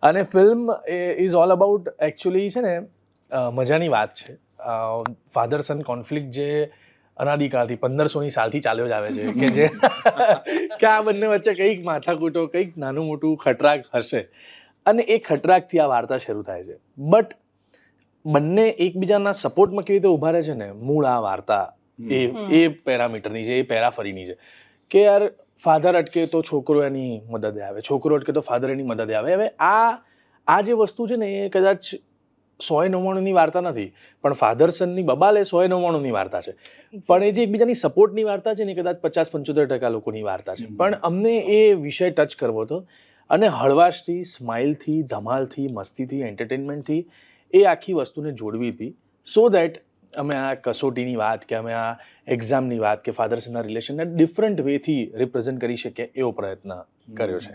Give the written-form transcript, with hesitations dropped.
અને film is all about actually છે ને મજાની વાત છે. ફાધર સન કોન્ફ્લિક્ટ જે અનાદિકાળથી 1500ની સાલથી ચાલ્યો જ આવે છે કે જે કે આ બંને વચ્ચે કંઈક માથાકૂટો કંઈક નાનું મોટું ખટરાક હશે અને એ ખટરાકથી આ વાર્તા શરૂ થાય છે. બટ બંને એકબીજાના સપોર્ટમાં કેવી રીતે ઊભા રહે છે ને મૂળ આ વાર્તા એ પેરામીટરની છે, એ પેરાફરીની છે કે યાર ફાધર અટકે તો છોકરો એની મદદે આવે, છોકરો અટકે તો ફાધર એની મદદે આવે. હવે આ જે વસ્તુ છે ને એ કદાચ 199ની વાર્તા નથી, પણ ફાધર સનની બબાલ એ 199ની વાર્તા છે. પણ એ જે એકબીજાની સપોર્ટની વાર્તા છે ને એ કદાચ 50-75% લોકોની વાર્તા છે. પણ અમને એ વિષય ટચ કરવો હતો અને હળવાશથી, સ્માઇલથી, ધમાલથી, મસ્તીથી, એન્ટરટેનમેન્ટથી એ આખી વસ્તુને જોડવી હતી. સો દેટ અમે આ કસોટીની વાત કે અમે આ એક્ઝામની વાત કે ફાધર સનના રિલેશનને ડિફરન્ટ વેથી રિપ્રેઝન્ટ કરી શકીએ એવો પ્રયત્ન કર્યો છે.